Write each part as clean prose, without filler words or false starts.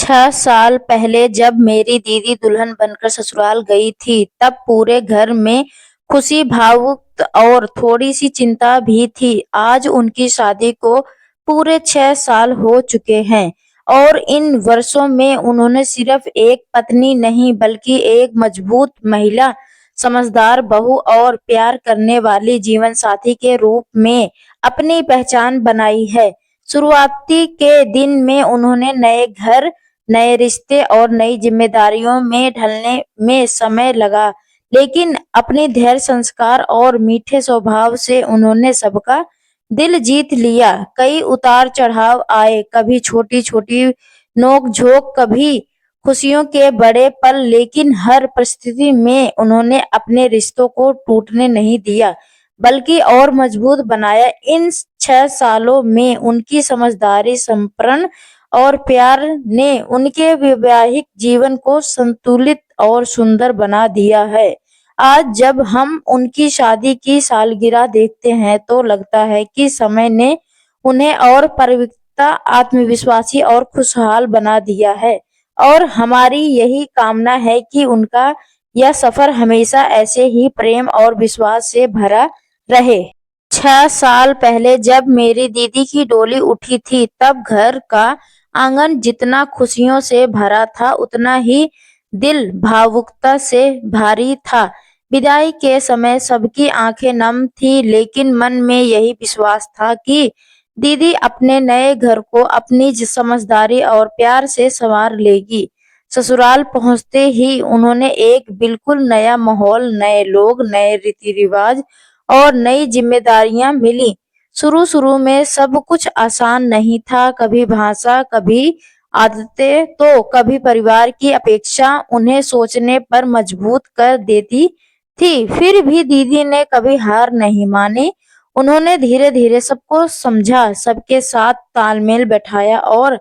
6 साल पहले जब मेरी दीदी दुल्हन बनकर ससुराल गई थी, तब पूरे घर में खुशी, भावुक और थोड़ी सी चिंता भी थी। आज उनकी शादी को पूरे 6 साल हो चुके हैं और इन वर्षों में उन्होंने सिर्फ एक पत्नी नहीं बल्कि एक मजबूत महिला, समझदार बहू और प्यार करने वाली जीवन साथी के रूप में अपनी पहचान बनाई है। शुरुआती के दिन में उन्होंने नए घर, नए रिश्ते और नई जिम्मेदारियों में ढलने में समय लगा, लेकिन अपने धैर्य, संस्कार और मीठे स्वभाव से उन्होंने सबका दिल जीत लिया। कई उतार-चढ़ाव आए, कभी छोटी-छोटी नोक-झोंक, कभी खुशियों के बड़े पल, लेकिन हर परिस्थिति में उन्होंने अपने रिश्तों को टूटने नहीं दिया, बल्कि और मजबूत बनाया। इन 6 सालों में उनकी समझदारी, समर्पण और प्यार ने उनके वैवाहिक जीवन को संतुलित और सुंदर बना दिया है। आज जब हम उनकी शादी की सालगिरह देखते हैं, तो लगता है कि समय ने उन्हें और पवित्रता, आत्मविश्वासी और खुशहाल बना दिया है। और हमारी यही कामना है कि उनका यह सफर हमेशा ऐसे ही प्रेम और विश्वास से भरा रहे। 6 साल पहले जब मेरी दीदी की डोली उठी थी, तब घर का आंगन जितना खुशियों से भरा था, उतना ही दिल भावुकता से भारी था। विदाई के समय सबकी आंखें नम थी, लेकिन मन में यही विश्वास था कि दीदी अपने नए घर को अपनी समझदारी और प्यार से संवार लेगी। ससुराल पहुंचते ही उन्होंने एक बिल्कुल नया माहौल, नए लोग, नए रीति रिवाज और नई जिम्मेदारियां मिली। शुरू-शुरू में सब कुछ आसान नहीं था, कभी भाषा, कभी आदतें, तो कभी परिवार की अपेक्षा उन्हें सोचने पर मजबूर कर देती थी। फिर भी दीदी ने कभी हार नहीं मानी। उन्होंने धीरे-धीरे सबको समझा, सबके साथ तालमेल बैठाया और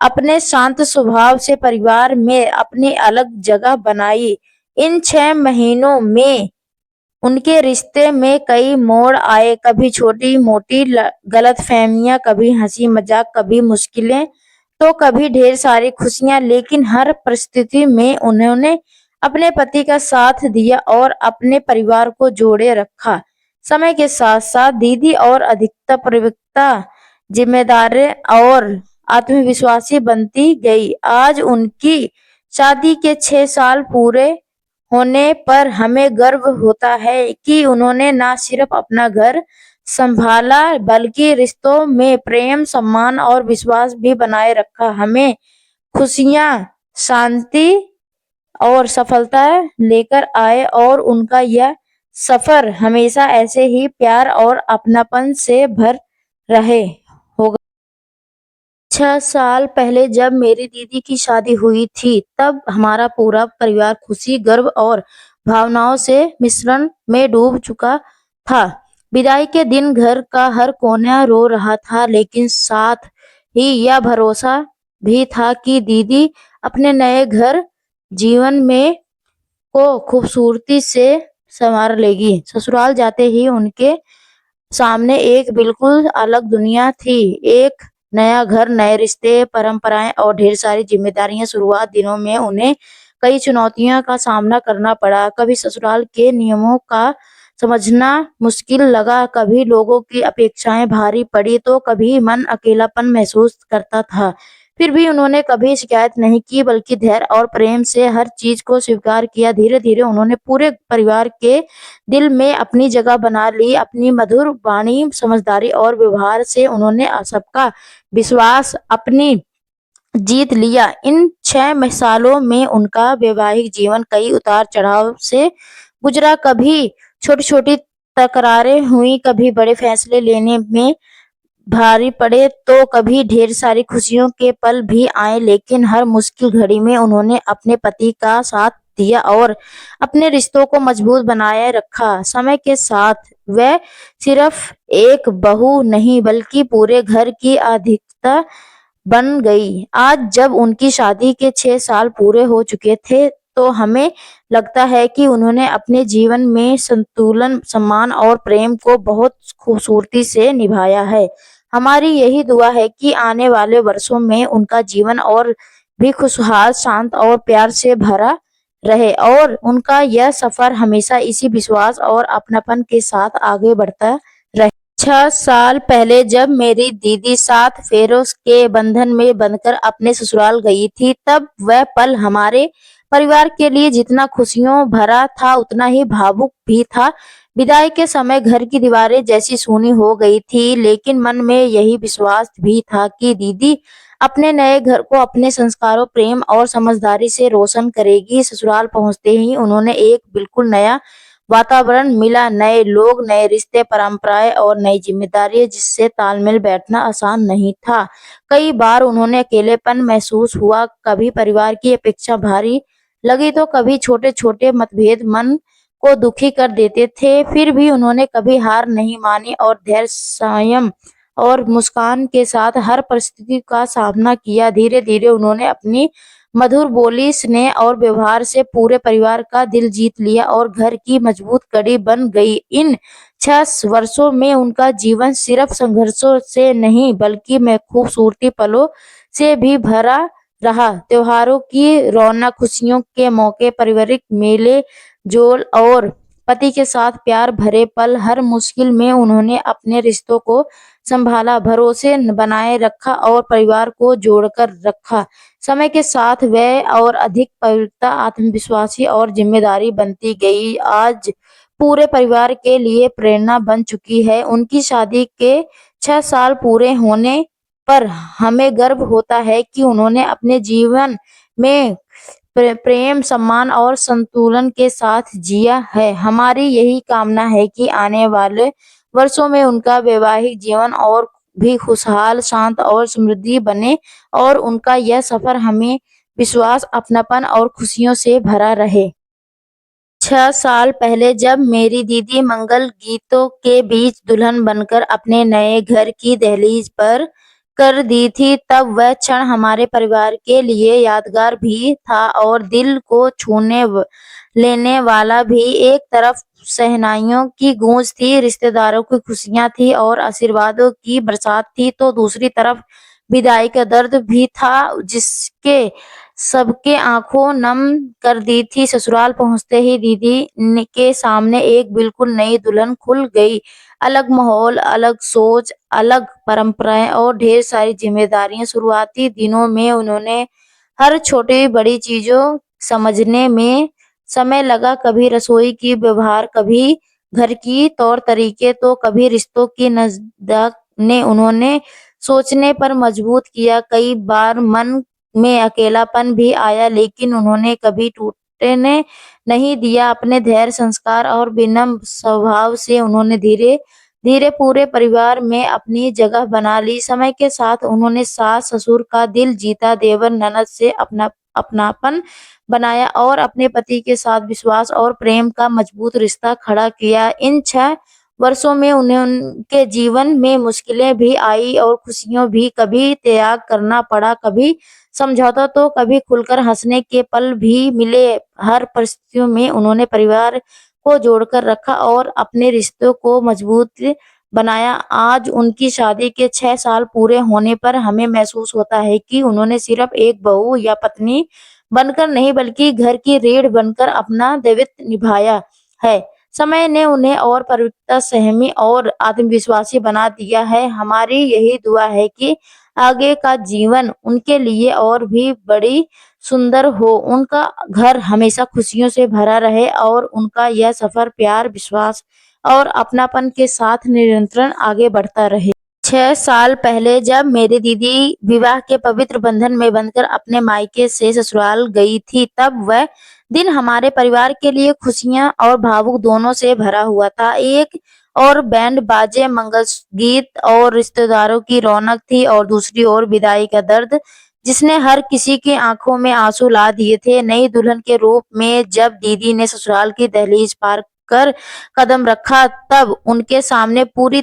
अपने शांत स्वभाव से परिवार में अपनी अलग जगह बनाई। इन 6 महीनों में उनके रिश्ते में कई मोड़ आए, कभी छोटी-मोटी गलतफहमियां, कभी हंसी-मजाक, कभी मुश्किलें, तो कभी ढेर सारी खुशियां, लेकिन हर परिस्थिति में उन्होंने अपने पति का साथ दिया और अपने परिवार को जोड़े रखा। समय के साथ-साथ दीदी और अधिकतर प्रवक्ता, जिम्मेदार और आत्मविश्वासी बनती गई। आज उनकी शादी के 6 साल पूरे होने पर हमें गर्व होता है कि उन्होंने न सिर्फ अपना घर संभाला, बल्कि रिश्तों में प्रेम, सम्मान और विश्वास भी बनाए रखा। हमें खुशियां, शांति और सफलता लेकर आए और उनका यह सफर हमेशा ऐसे ही प्यार और अपनापन से भर रहे होगा। 6 साल पहले जब मेरी दीदी की शादी हुई थी, तब हमारा पूरा परिवार खुशी, गर्व और भावनाओं से मिश्रण में डूब चुका था। विदाई के दिन घर का हर कोना रो रहा था, लेकिन साथ ही यह भरोसा भी था कि दीदी अपने नए घर, जीवन में को खूबसूरती से संवार लेगी। ससुराल जाते ही उनके सामने एक बिल्कुल अलग दुनिया थी। एक नया घर, नए रिश्ते, परंपराएं और ढेर सारी जिम्मेदारियां। शुरुआत दिनों में उन्हें कई चुनौतियों का सामना करना पड़ा। कभी ससुराल के नियमों का समझना मुश्किल लगा, कभी लोगों की अपेक्षाएं भारी पड़ी, तो कभी मन अकेलापन महसूस करता था। फिर भी उन्होंने कभी शिकायत नहीं की, बल्कि धैर्य और प्रेम से हर चीज को स्वीकार किया। धीरे-धीरे उन्होंने पूरे परिवार के दिल में अपनी जगह बना ली। अपनी मधुर वाणी, समझदारी और व्यवहार से उन्होंने सबका विश्वास अपनी जीत लिया। इन 6 सालों में उनका वैवाहिक जीवन कई उतार-चढ़ाव से गुजरा। कभी छोटी-छोटी तकरारें हुई, कभी बड़े फैसले लेने में भारी पड़े, तो कभी ढेर सारी खुशियों के पल भी आए, लेकिन हर मुश्किल घड़ी में उन्होंने अपने पति का साथ दिया और अपने रिश्तों को मजबूत बनाए रखा। समय के साथ वह सिर्फ एक बहू नहीं, बल्कि पूरे घर की अधिकता बन गई। आज जब उनकी शादी के 6 साल पूरे हो चुके थे, तो हमें लगता है कि उन्होंने अपने जीवन में संतुलन, सम्मान और प्रेम को बहुत खूबसूरती से निभाया है। हमारी यही दुआ है कि आने वाले वर्षों में उनका जीवन और भी खुशहाल, शांत और प्यार से भरा रहे और उनका यह सफर हमेशा इसी विश्वास और अपनापन के साथ आगे बढ़ता रहे। 6 साल पहले जब मेरी दीदी 7 फेरों के बंधन में बंधकर अपने ससुराल गई थी, तब वह पल हमारे परिवार के लिए जितना खुशियों भरा था, उतना ही भावुक भी था। विदाई के समय घर की दीवारें जैसी सूनी हो गई थी, लेकिन मन में यही विश्वास भी था कि दीदी अपने नए घर को अपने संस्कारों, प्रेम और समझदारी से रोशन करेगी। ससुराल पहुंचते ही उन्होंने एक बिल्कुल नया वातावरण मिला, नए लोग, नए रिश्ते, परंपराएं और नई जिम्मेदारियां जिससे तालमेल बैठना आसान नहीं था। कई बार उन्होंने अकेलेपन महसूस हुआ, कभी परिवार की अपेक्षा भारी लगी तो कभी छोटे-छोटे मतभेद मन को दुखी कर देते थे। फिर भी उन्होंने कभी हार नहीं मानी और धैर्य, संयम और मुस्कान के साथ हर परिस्थिति का सामना किया। धीरे-धीरे उन्होंने अपनी मधुर बोली, स्नेह और व्यवहार से पूरे परिवार का दिल जीत लिया और घर की मजबूत कड़ी बन गई। इन 6 वर्षों में उनका जीवन सिर्फ संघर्षों से नहीं, बल्कि में खूबसूरती पलों से भी भरा रहा। त्योहारों की रौनक, खुशियों के मौके, पारिवारिक मेले जोल और पति के साथ प्यार भरे पल, हर मुश्किल में उन्होंने अपने रिश्तों को संभाला, भरोसे बनाए रखा और परिवार को जोड़कर रखा। समय के साथ वह और अधिक पवित्रता, आत्मविश्वासी और जिम्मेदारी बनती गई। आज पूरे परिवार के लिए प्रेरणा बन चुकी है। उनकी शादी के 6 साल पूरे होने पर हमें गर्व होता है कि उन्होंने अपने जीवन में प्रेम, सम्मान और संतुलन के साथ जिया है। हमारी यही कामना है कि आने वाले वर्षों में उनका वैवाहिक जीवन और भी खुशहाल, शांत और समृद्धि बने और उनका यह सफर हमें विश्वास, अपनापन और खुशियों से भरा रहे। 6 साल पहले जब मेरी दीदी मंगल गीतों के बीच दुल्हन बनकर अपने नए घर की दहलीज पर कर दी थी, तब वह क्षण हमारे परिवार के लिए यादगार भी था और दिल को लेने वाला भी। एक तरफ शहनाइयों की गूंज थी, रिश्तेदारों की खुशियां थी और आशीर्वादों की बरसात थी, तो दूसरी तरफ विदाई का दर्द भी था, जिसके सबके आंखों नम कर दी थी। ससुराल पहुंचते ही दीदी के सामने एक बिल्कुल नई दुल्हन खुल गई। अलग माहौल, अलग सोच, अलग परंपराएं और ढेर सारी जिम्मेदारियां। शुरुआती दिनों में उन्होंने हर छोटी बड़ी चीजों समझने में समय लगा, कभी रसोई की व्यवहार, कभी घर की तौर तरीके, तो कभी रिश्तों की नजदीक ने उन्होंने सोचने पर मजबूर किया। कई बार मन में अकेलापन भी आया, लेकिन उन्होंने कभी टूटने नहीं दिया। अपने धैर्य, संस्कार और विनम्र स्वभाव से उन्होंने धीरे धीरे पूरे परिवार में अपनी जगह बना ली। समय के साथ उन्होंने सास ससुर का दिल जीता, देवर ननद से अपनापन बनाया और अपने पति के साथ विश्वास और प्रेम का मजबूत रिश्ता खड़ा किया। इन 6 वर्षों में उन्हें उनके जीवन में मुश्किलें भी आई और खुशियों भी। कभी त्याग करना पड़ा, कभी समझौता, तो कभी खुलकर हंसने के पल भी मिले। हर परिस्थितियों में उन्होंने परिवार को जोड़कर रखा और अपने रिश्तों को मजबूत बनाया। आज उनकी शादी के 6 साल पूरे होने पर हमें महसूस होता है कि उन्होंने सिर्फ एक बहू या पत्नी बनकर नहीं, बल्कि घर की रीढ़ बनकर अपना दायित्व निभाया है। समय ने उन्हें और पवित्रता, संयमी और आत्मविश्वासी बना दिया है। हमारी यही दुआ है कि आगे का जीवन उनके लिए और भी बड़ी सुंदर हो, उनका घर हमेशा खुशियों से भरा रहे और उनका यह सफर प्यार, विश्वास और अपनापन के साथ निरंतर आगे बढ़ता रहे। 6 साल पहले जब मेरी दीदी विवाह के पवित्र बंधन में बंधकर अपने मायके से ससुराल गई थी, तब वह दिन हमारे परिवार के लिए खुशियां और भावुक दोनों से भरा हुआ था। एक और बैंड बाजे, मंगल गीत और रिश्तेदारों की रौनक थी और दूसरी ओर विदाई का दर्द, जिसने हर किसी की आंखों में आंसू ला दिए थे। नई दुल्हन के रूप में जब दीदी ने ससुराल की दहलीज पार कर कदम रखा, तब उनके सामने पूरी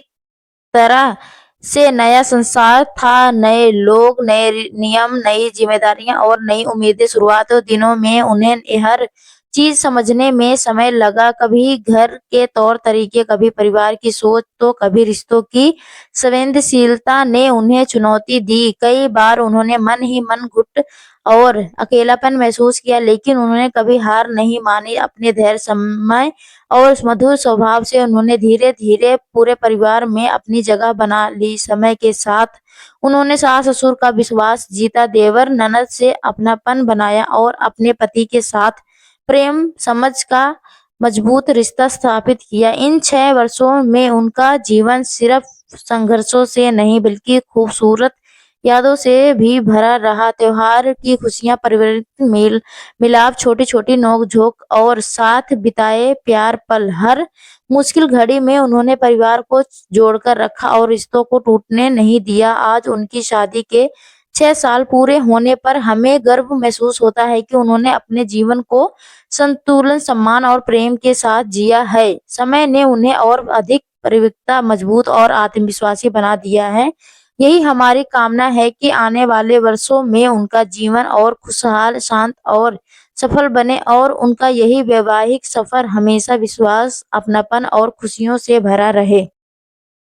तरह से नया संसार था। नए लोग, नए नियम, नई जिम्मेदारियां और नई उम्मीदें। शुरुआती दिनों में उन्हें हर चीज समझने में समय लगा। कभी घर के तौर तरीके, कभी परिवार की सोच, तो कभी रिश्तों की संवेदनशीलता ने उन्हें चुनौती दी। कई बार उन्होंने मन ही मन घुट और अकेलापन महसूस किया, लेकिन उन्होंने कभी हार नहीं मानी। अपने धैर्य, समय और उस मधुर स्वभाव से उन्होंने धीरे-धीरे पूरे परिवार में अपनी जगह बना ली। समय के साथ उन्होंने सास-ससुर का विश्वास जीता, देवर-ननद से अपनापन बनाया और अपने पति के साथ प्रेम समझ का मजबूत रिश्ता स्थापित किया। इन 6 वर्षों में उनका जीवन सिर्फ संघर्षों से नहीं बल्कि खूबसूरत यादों से भी भरा रहा। त्योहार की खुशियां, पारिवारिक मेल मिलाप, छोटी-छोटी नोक-झोंक और साथ बिताए प्यार पल, हर मुश्किल घड़ी में उन्होंने परिवार को जोड़कर रखा और रिश्तों को टूटने नहीं दिया। आज उनकी शादी के 6 साल पूरे होने पर हमें गर्व महसूस होता है कि उन्होंने अपने जीवन को संतुलन, सम्मान और प्रेम के साथ जिया है। समय ने उन्हें और अधिक परिपक्वता, मजबूत और आत्मविश्वासी बना दिया है। यही हमारी कामना है कि आने वाले वर्षों में उनका जीवन और खुशहाल, शांत और सफल बने और उनका यही वैवाहिक सफर हमेशा विश्वास, अपनापन और खुशियों से भरा रहे।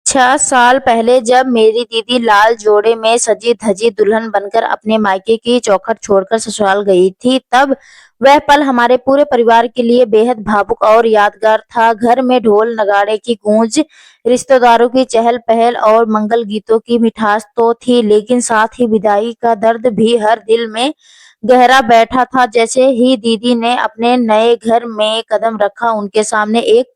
6 साल पहले जब मेरी दीदी लाल जोड़े में सजी-धजी दुल्हन बनकर अपने मायके की चौखट छोड़कर ससुराल गई थी, तब वह पल हमारे पूरे परिवार के लिए बेहद भावुक और यादगार था। घर में ढोल नगाड़े की गूंज, रिश्तेदारों की चहल-पहल और मंगल गीतों की मिठास तो थी, लेकिन साथ ही विदाई का दर्द भी हर दिल में गहरा बैठा था। जैसे ही दीदी ने अपने नए घर में कदम रखा, उनके सामने एक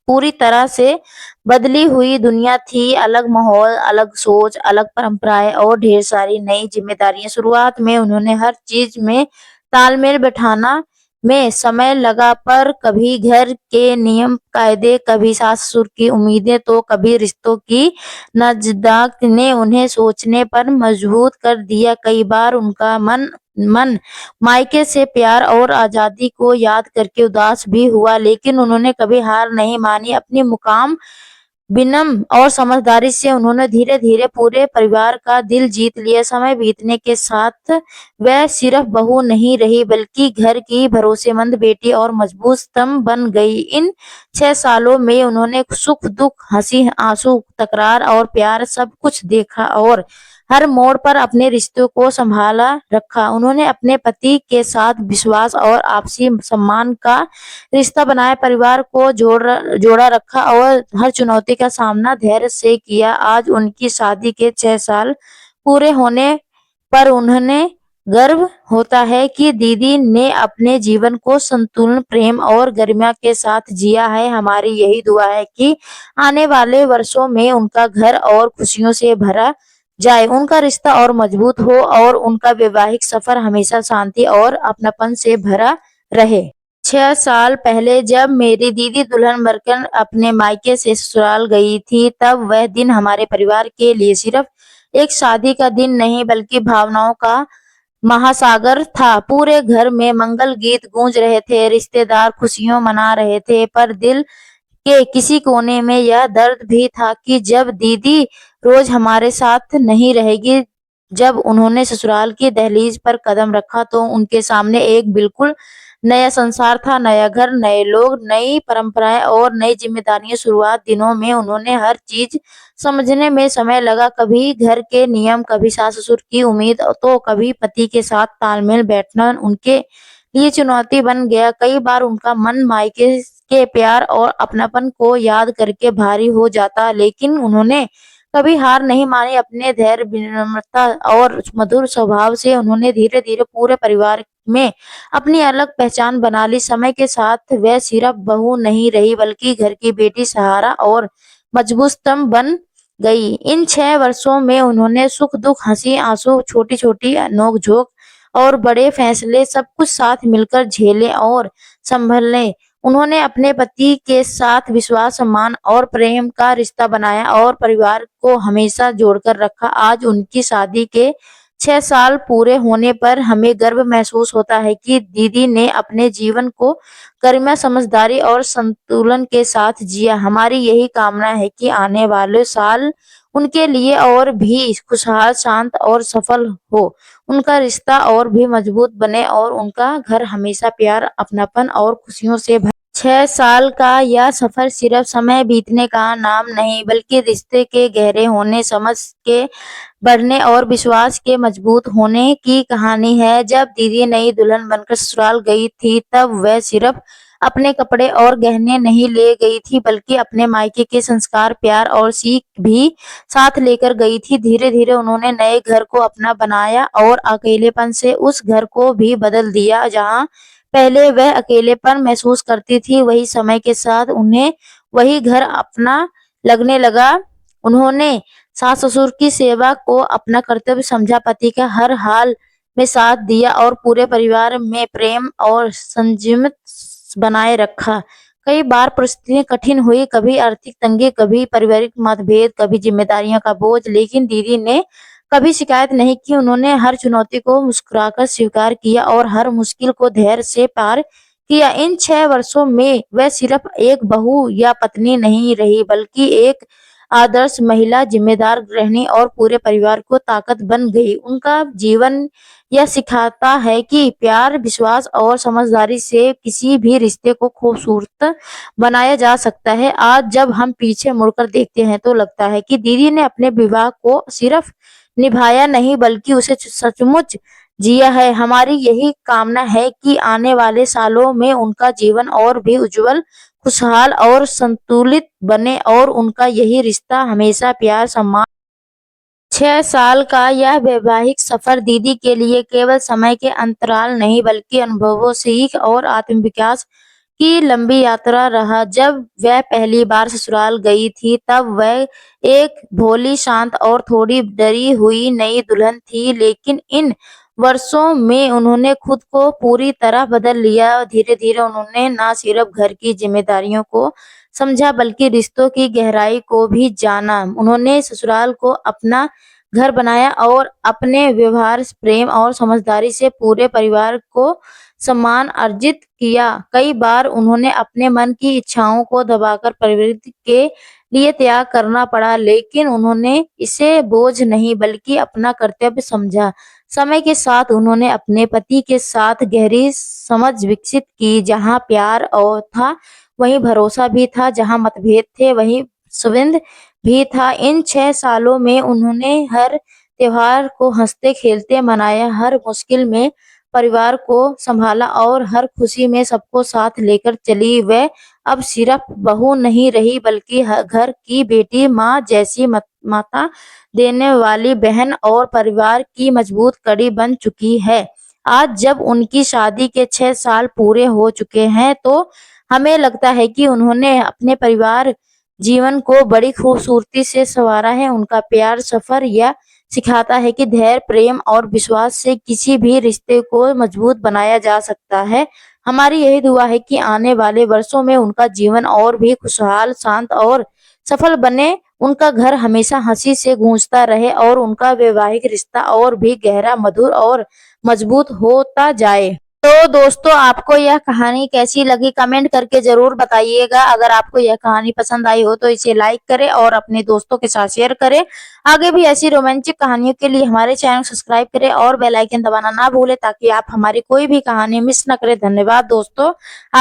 पूरी तरह से बदली हुई दुनिया थी। अलग माहौल, अलग सोच, अलग परंपराएं और ढेर सारी नई जिम्मेदारियां। शुरुआत में उन्होंने हर चीज में तालमेल बैठाना में समय लगा, पर कभी घर के नियम कायदे, कभी सास-ससुर की उम्मीदें, तो कभी रिश्तों की नजदीक ने उन्हें सोचने पर मजबूर कर दिया। कई बार उनका मन मायके से प्यार और आजादी को याद करके उदास भी हुआ, लेकिन उन्होंने कभी हार नहीं मानी। अपनी मुकाम, विनम्र और समझदारी से उन्होंने धीरे-धीरे पूरे परिवार का दिल जीत लिया। समय बीतने के साथ वह सिर्फ बहू नहीं रही, बल्कि घर की भरोसेमंद बेटी और मजबूत स्तंभ बन गई। इन 6 सालों में उन्होंने सुख, दुख, हंसी, आंसू, तकरार और प्यार सब कुछ देखा और हर मोड़ पर अपने रिश्तों को संभाला रखा। उन्होंने अपने पति के साथ विश्वास और आपसी सम्मान का रिश्ता बनाया, परिवार को जोड़ा रखा और हर चुनौती का सामना धैर्य से किया। आज उनकी शादी के 6 साल पूरे होने पर उन्हें गर्व होता है कि दीदी ने अपने जीवन को संतुलन, प्रेम और गरिमा के साथ जिया है। हमारी यही दुआ है कि आने वाले वर्षों में उनका घर और खुशियों से भरा जाए, उनका रिश्ता और मजबूत हो और उनका वैवाहिक सफर हमेशा शांति और अपनापन से भरा रहे। 6 साल पहले जब मेरी दीदी दुल्हन बनकर अपने मायके से ससुराल गई थी, तब वह दिन हमारे परिवार के लिए सिर्फ एक शादी का दिन नहीं बल्कि भावनाओं का महासागर था। पूरे घर में मंगल गीत गूंज रहे थे, रिश्तेदार खुशियां मना रहे थे, पर दिल के किसी कोने में यह दर्द भी था कि जब दीदी रोज हमारे साथ नहीं रहेगी। जब उन्होंने ससुराल की दहलीज पर कदम रखा, तो उनके सामने एक बिल्कुल नया संसार था, नया घर, नए लोग, नई परंपराएं और नई जिम्मेदारियां। शुरुआत दिनों में उन्होंने हर चीज समझने में समय लगा, कभी घर के नियम, कभी सास-ससुर की उम्मीद, तो कभी पति के साथ तालमेल बैठना उनके लिए चुनौती बन गया। कई बार उनका मन मायके के प्यार और अपनापन को याद करके भारी हो जाता, लेकिन उन्होंने कभी हार नहीं मानी। अपने धैर्य, विनम्रता और मधुर स्वभाव से उन्होंने धीरे-धीरे पूरे परिवार में अपनी अलग पहचान बना ली। समय के साथ वह सिर्फ बहू नहीं रही बल्कि घर की बेटी, सहारा और मजबूत स्तंभ बन गई। इन 6 वर्षों में उन्होंने सुख, दुख, हंसी, आंसू, छोटी-छोटी नोक-झोंक और बड़े फैसले सब कुछ साथ मिलकर झेले और संभले। उन्होंने अपने पति के साथ विश्वास, सम्मान और प्रेम का रिश्ता बनाया और परिवार को हमेशा जोड़कर रखा। आज उनकी शादी के 6 साल पूरे होने पर हमें गर्व महसूस होता है कि दीदी ने अपने जीवन को गरिमा, समझदारी और संतुलन के साथ जिया। हमारी यही कामना है कि आने वाले साल उनके लिए और भी खुशहाल, शांत और सफल हो। उनका रिश्ता और भी मजबूत बने और उनका घर हमेशा प्यार, अपनापन और खुशियों से भरे। 6 साल का यह सफर सिर्फ समय बीतने का नाम नहीं, बल्कि रिश्ते के गहरे होने, समझ के बढ़ने और विश्वास के मजबूत होने की कहानी है। जब दीदी नई दुल्हन बनकर ससुराल गई थी, तब वह सिर्फ अपने कपड़े और गहने नहीं ले गई थी, बल्कि अपने मायके के संस्कार, प्यार और सीख भी साथ लेकर गई थी। धीरे-धीरे उन्होंने नए घर को अपना बनाया और अकेलेपन से उस घर को भी बदल दिया। जहाँ पहले वह अकेलेपन महसूस करती थी, वही समय के साथ उन्हें वही घर अपना लगने लगा। उन्होंने सास-ससुर की सेवा को अपना कर्तव्य समझा, पति का हर हाल में साथ दिया और पूरे परिवार में प्रेम और संयमित बनाए रखा। कई बार परिस्थितियाँ कठिन हुई, कभी आर्थिक तंगी, कभी पारिवारिक मतभेद, कभी जिम्मेदारियों का बोझ, लेकिन दीदी ने कभी शिकायत नहीं की। उन्होंने हर चुनौती को मुस्कुराकर स्वीकार किया और हर मुश्किल को धैर्य से पार किया। इन 6 वर्षों में वह सिर्फ एक बहू या पत्नी नहीं रही, बल्कि एक आदर्श महिला, जिम्मेदार गृहिणी और पूरे परिवार को ताकत बन गई। उनका जीवन यह सिखाता है कि प्यार, विश्वास और समझदारी से किसी भी रिश्ते को खूबसूरत बनाया जा सकता है। आज जब हम पीछे मुड़कर देखते हैं, तो लगता है कि दीदी ने अपने विवाह को सिर्फ निभाया नहीं, बल्कि उसे सचमुच जिया है। हमारी यही कामना है कि आने वाले सालों में उनका जीवन और भी उज्जवल, खुशहाल और संतुलित बने और उनका यही रिश्ता हमेशा प्यार, सम्मान। 6 साल का यह वैवाहिक सफर दीदी के लिए केवल समय के अंतराल नहीं, बल्कि अनुभवों, सीख और आत्मविकास की लंबी यात्रा रहा। जब वह पहली बार ससुराल गई थी, तब वह एक भोली, शांत और थोड़ी डरी हुई नई दुल्हन थी, लेकिन इन वर्षों में उन्होंने खुद को पूरी तरह बदल लिया। धीरे-धीरे उन्होंने न सिर्फ घर की जिम्मेदारियों को समझा, बल्कि रिश्तों की गहराई को भी जाना। उन्होंने ससुराल को अपना घर बनाया और अपने व्यवहार, प्रेम और समझदारी से पूरे परिवार को सम्मान अर्जित किया। कई बार उन्होंने अपने मन की इच्छाओं को दबाकर परिवार के लिए त्याग करना पड़ा, लेकिन उन्होंने इसे बोझ नहीं, बल्कि अपना कर्तव्य समझा। समय के साथ उन्होंने अपने पति के साथ गहरी समझ विकसित की। जहाँ प्यार और था, वहीं भरोसा भी था। जहाँ मतभेद थे, वहीं संवाद भी था। इन 6 सालों में उन्होंने हर त्योहार को हंसते-खेलते मनाया, हर मुश्किल में परिवार को संभाला और हर खुशी में सबको साथ लेकर चली। वह अब सिर्फ बहू नहीं रही, बल्कि घर की बेटी, माँ जैसी माता देने वाली बहन और परिवार की मजबूत कड़ी बन चुकी है। आज जब उनकी शादी के 6 साल पूरे हो चुके हैं, तो हमें लगता है कि उन्होंने अपने परिवार जीवन को बड़ी खूबसूरती से संवारा है। उनका प्यार सफर यह सिखाता है कि धैर्य, प्रेम और विश्वास से किसी भी रिश्ते को मजबूत बनाया जा सकता है। हमारी यही दुआ है कि आने वाले वर्षों में उनका जीवन और भी खुशहाल, शांत और सफल बने। उनका घर हमेशा हंसी से गूंजता रहे और उनका वैवाहिक रिश्ता और भी गहरा, मधुर और मजबूत होता जाए। तो दोस्तों, आपको यह कहानी कैसी लगी, कमेंट करके जरूर बताइएगा। अगर आपको यह कहानी पसंद आई हो, तो इसे लाइक करें और अपने दोस्तों के साथ शेयर करें। आगे भी ऐसी रोमांचक कहानियों के लिए हमारे चैनल सब्सक्राइब करें और बेल आइकन दबाना ना भूलें, ताकि आप हमारी कोई भी कहानी मिस न करें। धन्यवाद दोस्तों। आप